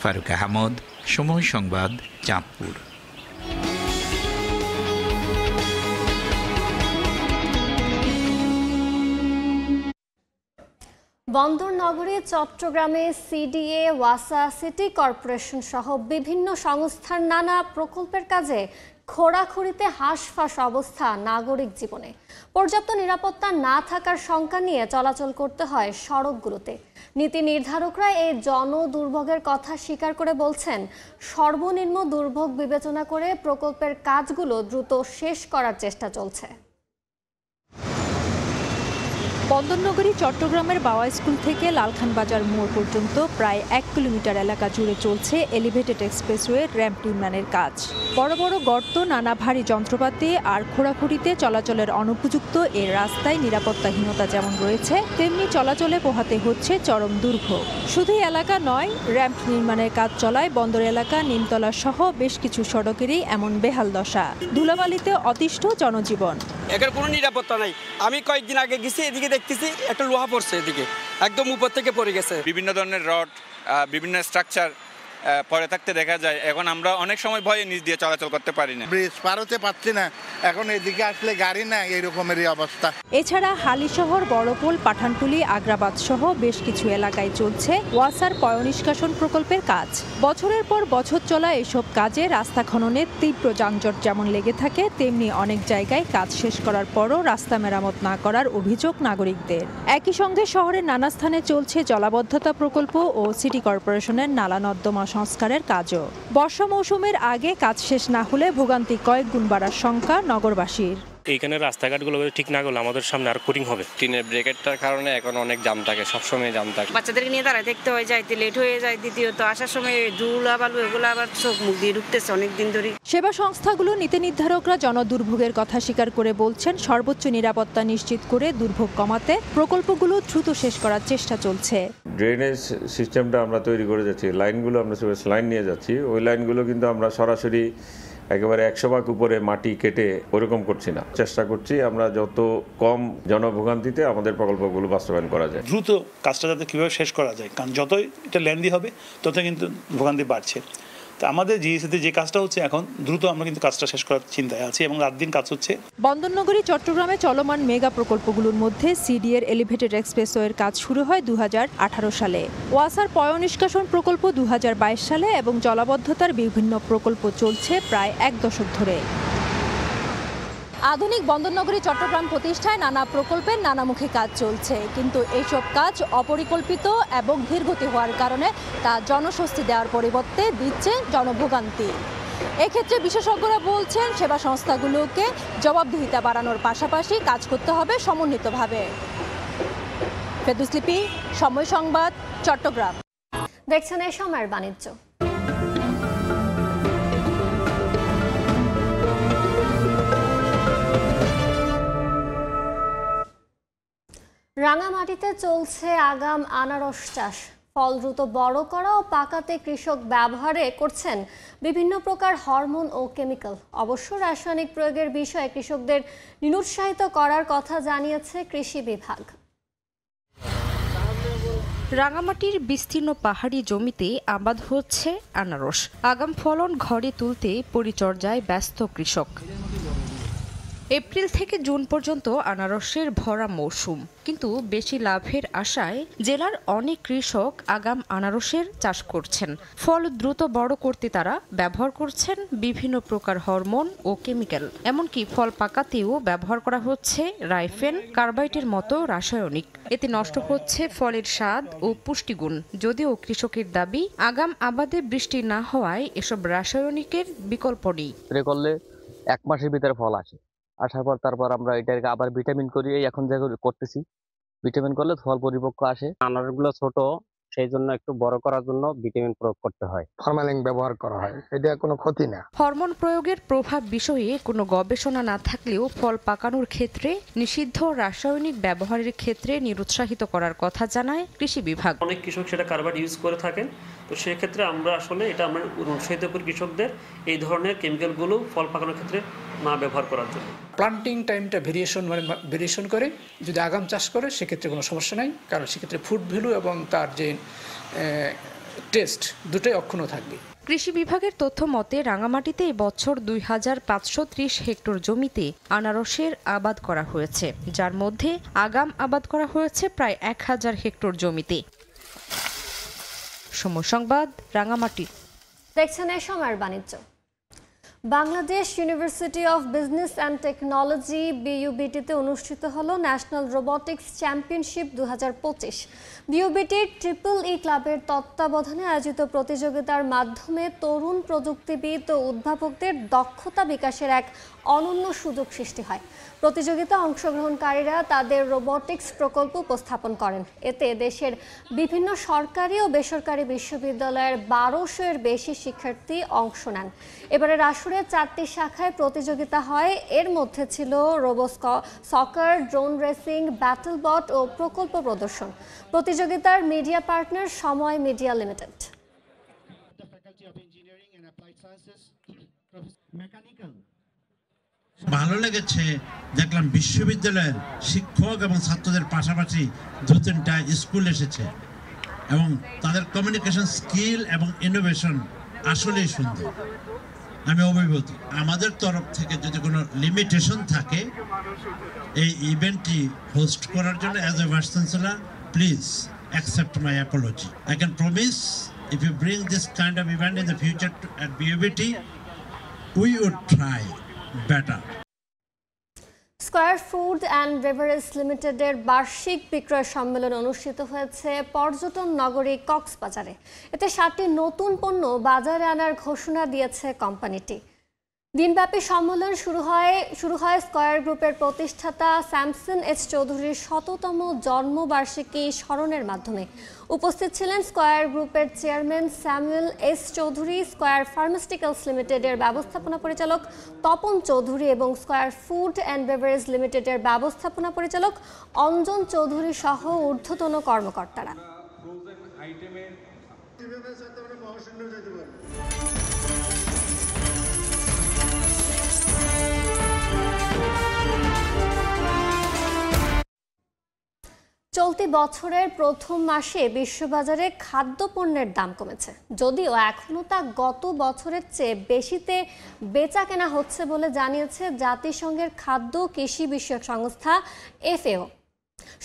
ফারুক আহমদ, সময় সংবাদ, চাঁদপুর। বন্দর নগরী চট্টগ্রামে সিডিএ, ওয়াসা, সিটি কর্পোরেশন সহ বিভিন্ন সংস্থার নানা প্রকল্পের কাজে খোঁড়াখুড়িতে হাঁসফাঁস অবস্থা নাগরিক জীবনে। পর্যাপ্ত নিরাপত্তা না থাকার শঙ্কা নিয়ে চলাচল করতে হয় সড়কগুলোতে। নীতি নির্ধারকরা এই জনদুর্ভোগের কথা স্বীকার করে বলছেন, সর্বনিম্ন দুর্ভোগ বিবেচনা করে প্রকল্পের কাজগুলো দ্রুত শেষ করার চেষ্টা চলছে। বন্দরনগরী চট্টগ্রামের বাওয়া স্কুল থেকে লালখান বাজার মোড় পর্যন্ত প্রায় 1 কিলোমিটার এলাকা জুড়ে চলছে এলিভেটেড এক্সপ্রেসওয়ে র্যাম্প নির্মাণের কাজ। বড় বড় গর্ত, নানা ভারী যন্ত্রপাতি আর খোঁড়াখুড়িতে চলাচলের অনুপযুক্ত এই রাস্তায় নিরাপত্তাহীনতা যেমন রয়েছে, তেমনি চলাচলে পোহাতে হচ্ছে চরম দুর্ভোগ। শুধু এলাকা নয়, র্যাম্প নির্মাণের কাজ চলায় বন্দর এলাকা, নিমতলা সহ বেশ কিছু সড়কেরই এমন বেহাল দশা। ধুলাবালিতে অতিষ্ঠ জনজীবন। এখানে কোনো নিরাপত্তা নাই। আমি কয়েকদিন আগে গেছি, এদিকে দেখতেছি একটা লোহা পড়ছে, এদিকে একদম উপর থেকে পড়ে গেছে। বিভিন্ন ধরনের রড, বিভিন্ন স্ট্রাকচার পরে থাকতে দেখা যায়। এখন আমরা অনেক সময় ভয়ে নিচ দিয়ে চলাচল করতে পারি না, ব্রিজ পার হতে পারছি না। এখন এদিকে আসলে গাড়ি না, এইরকমেরই অবস্থা। এছাড়া হালিশহর, বড়পোল, পাঠানটুলি, আগ্রাবাদ সহ বেশ কিছু এলাকায় চলছে ওয়াসার পয়ঃনিষ্কাশন প্রকল্পের কাজ। বছরের পর বছর চলা এসব কাজে রাস্তা খননে তীব্র যানজট যেমন লেগে থাকে, তেমনি অনেক জায়গায় কাজ শেষ করার পরও রাস্তা মেরামত না করার অভিযোগ নাগরিকদের। একই সঙ্গে শহরের নানা স্থানে চলছে জলাবদ্ধতা প্রকল্প ও সিটি কর্পোরেশনের নালা নর্দমা সংস্কারের কাজও। বর্ষা মৌসুমের আগে কাজ শেষ না হলে ভোগান্তি কয়েক গুণ বাড়ার শঙ্কা নগরবাসীর। এইখানে রাস্তাঘাটগুলো ঠিক না করলে আমাদের সামনে আর কোটিং হবে। টিনের ব্রেকেটটার কারণে এখন অনেক জাম থাকে, সবসময় জাম থাকে। বাচ্চাদেরকে নিয়ে দাঁড়ায় দেখতে হয়ে যায়, লেট হয়ে যায়। দ্বিতীয়ত আসার সময় ধুলা বালু এগুলো আবার চোখ মুখ দিয়ে ঢুকতেছে অনেকদিন ধরে। সেবা সংস্থাগুলো নীতি নির্ধারকরা জনদুর্ভোগের কথা স্বীকার করে বলছেন সর্বোচ্চ নিরাপত্তা নিশ্চিত করে দুর্ভোগ কমাতে প্রকল্পগুলো দ্রুত শেষ করার চেষ্টা চলছে। ড্রেনেজ সিস্টেমটা আমরা তৈরি করে যাচ্ছি, লাইনগুলো আমরা লাইন নিয়ে যাচ্ছি, ওই লাইনগুলো কিন্তু আমরা সরাসরি একেবারে 100 ভাগ উপরে মাটি কেটে ওরকম করছি না, চেষ্টা করছি আমরা যত কম জনভোগান্তিতে আমাদের প্রকল্পগুলো বাস্তবায়ন করা যায়। দ্রুত কাজটা যাতে কীভাবে শেষ করা যায়, কারণ যতই এটা লেন্দি হবে ততই কিন্তু ভোগান্তি বাড়ছে। তো আমাদের জিএসিতে যে কাজটা হচ্ছে এখন দ্রুত আমরা কিন্তু কাজটা শেষ করার চিন্তায় আছি এবং রাত দিন কাজ হচ্ছে। বন্দরনগরী চট্টগ্রামে চলমান মেগা প্রকল্পগুলোর মধ্যে সিডিএর এলিভেটেড এক্সপ্রেসওয়ের কাজ শুরু হয় 2018 সালে, ওয়াসার পয় নিষ্কাশন প্রকল্প 2022 সালে এবং জলাবদ্ধতার বিভিন্ন প্রকল্প চলছে প্রায় 1 দশক ধরে। আধুনিক বন্দরনগরী চট্টগ্রাম প্রতিষ্ঠায় নানা প্রকল্পের নানামুখী কাজ চলছে, কিন্তু এইসব কাজ অপরিকল্পিত এবং ধীরগতি হওয়ার কারণে তা জনস্বস্তি দেওয়ার পরিবর্তে দিচ্ছে জনভোগান্তি। এক্ষেত্রে বিশেষজ্ঞরা বলছেন সেবা সংস্থাগুলোকে জবাবদিহিতা বাড়ানোর পাশাপাশি কাজ করতে হবে সমন্বিতভাবে। ফেরদৌস লিপি, সময় সংবাদ, চট্টগ্রাম। দেখছেন এই সময়ের বাণিজ্য। রাঙামাটিতে চলছে আগাম আনারস চাষ। ফল দ্রুত বড় করা ও পাকাতে কৃষক ব্যবহারে করছেন বিভিন্ন প্রকার হরমোন ও কেমিক্যাল। অবশ্য রাসায়নিক প্রয়োগের বিষয়ে কৃষকদের নিরুৎসাহিত করার কথা জানিয়েছে কৃষি বিভাগ। রাঙামাটির বিস্তীর্ণ পাহাড়ি জমিতে আবাদ হচ্ছে আনারস। আগাম ফলন ঘরে তুলতে পরিচর্যায় ব্যস্ত কৃষক। এপ্রিল থেকে জুন পর্যন্ত আনারসের ভরা মৌসুম, কিন্তু বেশি লাভের আশায় জেলার অনেক কৃষক আগাম আনারসের চাষ করছেন। ফল দ্রুত বড় করতে তারা ব্যবহার করছেন বিভিন্ন প্রকার হরমোন ও কেমিক্যাল। এমনকি ফল পাকাতেও ব্যবহার করা হচ্ছে রাইফেন, কার্বাইটের মতো রাসায়নিক। এতে নষ্ট হচ্ছে ফলের স্বাদ ও পুষ্টিগুণ। যদিও কৃষকের দাবি, আগাম আবাদে বৃষ্টি না হওয়ায় এসব রাসায়নিকের বিকল্প নেই। স্প্রে করলে 1 মাসের ভিতরে ফল আসে, আসার পর তারপর আমরা এটাকে আবার ভিটামিন করি, এখন যে করতেছি ভিটামিন করলে ফল পরিপক্ক আসে। আনারসগুলো ছোট, সেই জন্য একটু বড় করার জন্য ভিটামিন প্রয়োগ করতে হয়, ফরমালিন ব্যবহার করা হয়, এটা কোনো ক্ষতি না। হরমোন প্রয়োগের প্রভাব বিষয়ে কোনো গবেষণা না থাকলেও ফল পাকানোর ক্ষেত্রে নিষিদ্ধ রাসায়নিক ব্যবহারের ক্ষেত্রে নিরুৎসাহিত করার কথা জানায় কৃষি বিভাগ। অনেক কৃষক সেটা কার্বাইড ইউজ করে থাকেন, তো সেক্ষেত্রে আমরা আসলে এটা আমরা উৎসাহিত করি কৃষকদের এই ধরনের কেমিক্যালগুলো ফল পাকানোর ক্ষেত্রে না ব্যবহার করার জন্য। প্লান্টিং টাইমটা ভেরিয়েশন করে যদি আগাম চাষ করে সেক্ষেত্রে কোনো সমস্যা নাই, কারণ সেক্ষেত্রে ফুড ভ্যালু এবং তার যে টেস্ট দুটোই অক্ষুণ্ণ থাকবে। কৃষি বিভাগের তথ্য মতে রাঙামাটিতে এবছর 2530 হেক্টর জমিতে আনারসের আবাদ করা হয়েছে, যার মধ্যে আগাম আবাদ করা হয়েছে প্রায় 1000 হেক্টর জমিতে। সময় সংবাদ, রাঙামাটি। দেখছেন এই সময়ের বাণিজ্য। Bangladesh university of business and technology বিইউবিটিতে অনুষ্ঠিত হলো ন্যাশনাল রোবোটিক্স চ্যাম্পিয়নশিপ 2025। বিইউবিটির EEE ক্লাবের তত্ত্বাবধানে আয়োজিত প্রতিযোগিতার মাধ্যমে তরুণ প্রযুক্তিবিদ ও উদ্ভাবকদের দক্ষতা বিকাশের এক অনন্য সুযোগ সৃষ্টি হয়। প্রতিযোগিতা অংশগ্রহণকারীরা তাদের রোবোটিক্স প্রকল্প উপস্থাপন করেন। এতে দেশের বিভিন্ন সরকারি ও বেসরকারি বিশ্ববিদ্যালয়ের 1200-এর বেশি শিক্ষার্থী অংশ নেন। এবারের আসরে 4টি শাখায় প্রতিযোগিতা হয়। এর মধ্যে ছিল সকার, ড্রোন রেসিং, ব্যাটল বট ও প্রকল্প প্রদর্শন। প্রতিযোগিতার মিডিয়া পার্টনার সময় মিডিয়া লিমিটেড। ভালো লেগেছে, দেখলাম বিশ্ববিদ্যালয়ের শিক্ষক এবং ছাত্রদের পাশাপাশি 2-3টা স্কুল এসেছে এবং তাদের কমিউনিকেশন স্কিল এবং ইনোভেশন আসলেই সুন্দর। আমি অভিভূত। আমাদের তরফ থেকে যদি কোনো লিমিটেশন থাকে এই ইভেন্টটি হোস্ট করার জন্য, as a vice chancellor, please accept my apology. I can promise if you bring this kind of event in the future at BUBT, we would try better. Square food and beverage লিমিটেডের বার্ষিক বিক্রয় সম্মেলন অনুষ্ঠিত হয়েছে পর্যটন নগরী কক্সবাজারে। এতে 7টি নতুন পণ্য বাজারে আনার ঘোষণা দিয়েছে কোম্পানিটি। দিনব্যাপী সম্মেলন শুরু হয় স্কয়ার গ্রুপের প্রতিষ্ঠাতা স্যামসন এইচ চৌধুরীর 100তম জন্মবার্ষিকী স্মরণের মাধ্যমে। উপস্থিত ছিলেন স্কয়ার গ্রুপের chairman Samuel S Chowdhury, square pharmaceuticals লিমিটেডের ব্যবস্থাপনা পরিচালক তপন চৌধুরী এবং স্কয়ার ফুড অ্যান্ড বেভারেজ লিমিটেডের ব্যবস্থাপনা পরিচালক অঞ্জন চৌধুরী সহ ঊর্ধ্বতন কর্মকর্তারা। চলতি বছরের প্রথম মাসে বিশ্ববাজারে খাদ্যপণ্যের দাম কমেছে, যদিও এখনও তা গত বছরের চেয়ে বেশিতে বেচা কেনা হচ্ছে বলে জানিয়েছে জাতিসংঘের খাদ্য কৃষি বিষয়ক সংস্থা FAO।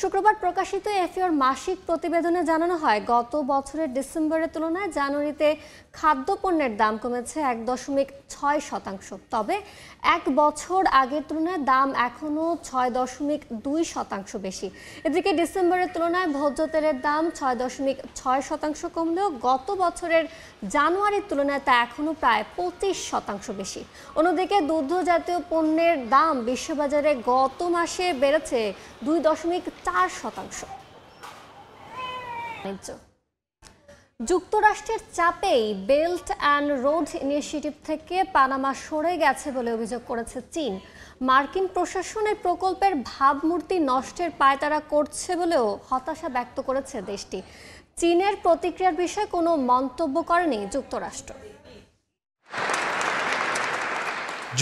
শুক্রবার প্রকাশিত FAOর মাসিক প্রতিবেদনে জানানো হয়, গত বছরের ডিসেম্বরের তুলনায় জানুয়ারিতে খাদ্যপণ্যের দাম কমেছে 1.6%। তবে এক বছর আগের তুলনায় দাম এখনও 6.2% বেশি। এদিকে ডিসেম্বরের তুলনায় ভোজ্য তেলের দাম 6.6% কমলেও গত বছরের জানুয়ারির তুলনায় তা এখনও প্রায় 25% বেশি। অন্যদিকে দুগ্ধজাতীয় পণ্যের দাম বিশ্ববাজারে গত মাসে বেড়েছে 2.4%। যুক্তরাষ্ট্রের চাপেই বেল্ট অ্যান্ড রোড ইনিশিয়েটিভ থেকে পানামা সরে গেছে বলে অভিযোগ করেছে চীন। মার্কিন প্রশাসন এই প্রকল্পের ভাবমূর্তি নষ্টের পায়তারা করছে বলেও হতাশা ব্যক্ত করেছে দেশটি। চীনের প্রতিক্রিয়ার বিষয়ে কোনো মন্তব্য করেনি যুক্তরাষ্ট্র।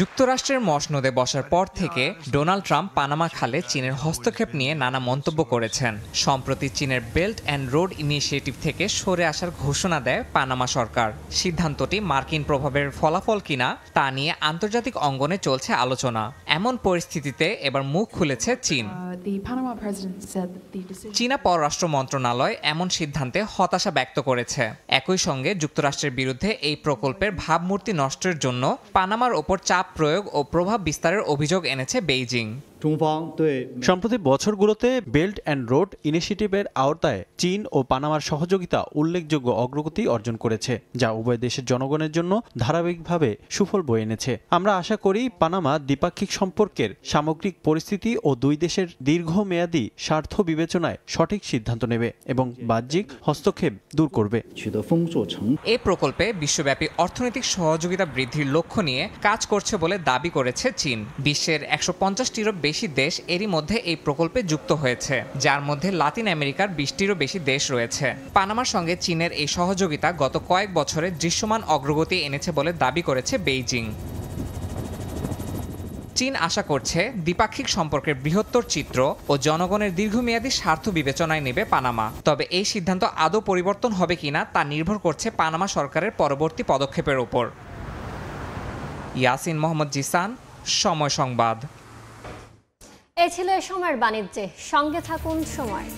যুক্তরাষ্ট্রের মসনদে বসার পর থেকে ডোনাল্ড ট্রাম্প পানামা খালে চীনের হস্তক্ষেপ নিয়ে নানা মন্তব্য করেছেন। সম্প্রতি চীনের বেল্ট অ্যান্ড রোড ইনিশিয়েটিভ থেকে সরে আসার ঘোষণা দেয় পানামা সরকার। সিদ্ধান্তটি মার্কিন প্রভাবের ফলাফল কিনা তা নিয়ে আন্তর্জাতিক অঙ্গনে চলছে আলোচনা। এমন পরিস্থিতিতে এবার মুখ খুলেছে চীন। চীনা পররাষ্ট্র মন্ত্রণালয় এমন সিদ্ধান্তে হতাশা ব্যক্ত করেছে। একই সঙ্গে যুক্তরাষ্ট্রের বিরুদ্ধে এই প্রকল্পের ভাবমূর্তি নষ্টের জন্য পানামার ওপর চাপ প্রয়োগ ও প্রভাব বিস্তারের অভিযোগ এনেছে বেইজিং। সম্প্রতি বছরগুলোতে বেল্ট অ্যান্ড রোড ইনিশিয়েটিভের আওতায় চীন ও পানামার সহযোগিতা উল্লেখযোগ্য অগ্রগতি অর্জন করেছে, যা উভয় দেশের জনগণের জন্য ধারাবাহিকভাবে সুফল বয়ে এনেছে। আমরা আশা করি পানামা দ্বিপাক্ষিক সম্পর্কের সামগ্রিক পরিস্থিতি ও দুই দেশের দীর্ঘমেয়াদী স্বার্থ বিবেচনায় সঠিক সিদ্ধান্ত নেবে এবং বাহ্যিক হস্তক্ষেপ দূর করবে। এই প্রকল্পে বিশ্বব্যাপী অর্থনৈতিক সহযোগিতা বৃদ্ধির লক্ষ্য নিয়ে কাজ করছে বলে দাবি করেছে চীন। বিশ্বের 150টিরও বেশি দেশ এরই মধ্যে এই প্রকল্পে যুক্ত হয়েছে, যার মধ্যে লাতিন আমেরিকার 20টিরও বেশি দেশ রয়েছে। পানামার সঙ্গে চীনের এই সহযোগিতা গত কয়েক বছরে দৃশ্যমান অগ্রগতি এনেছে বলে দাবি করেছে বেইজিং। চীন আশা করছে দ্বিপাক্ষিক সম্পর্কের বৃহত্তর চিত্র ও জনগণের দীর্ঘমেয়াদী স্বার্থ বিবেচনায় নেবে পানামা। তবে এই সিদ্ধান্ত আদৌ পরিবর্তন হবে কিনা তা নির্ভর করছে পানামা সরকারের পরবর্তী পদক্ষেপের উপর। ইয়াসিন মোহাম্মদ জিসান, সময় সংবাদ। এ ছিল এ সময়ের বাণিজ্যে। সঙ্গে থাকুন সময়।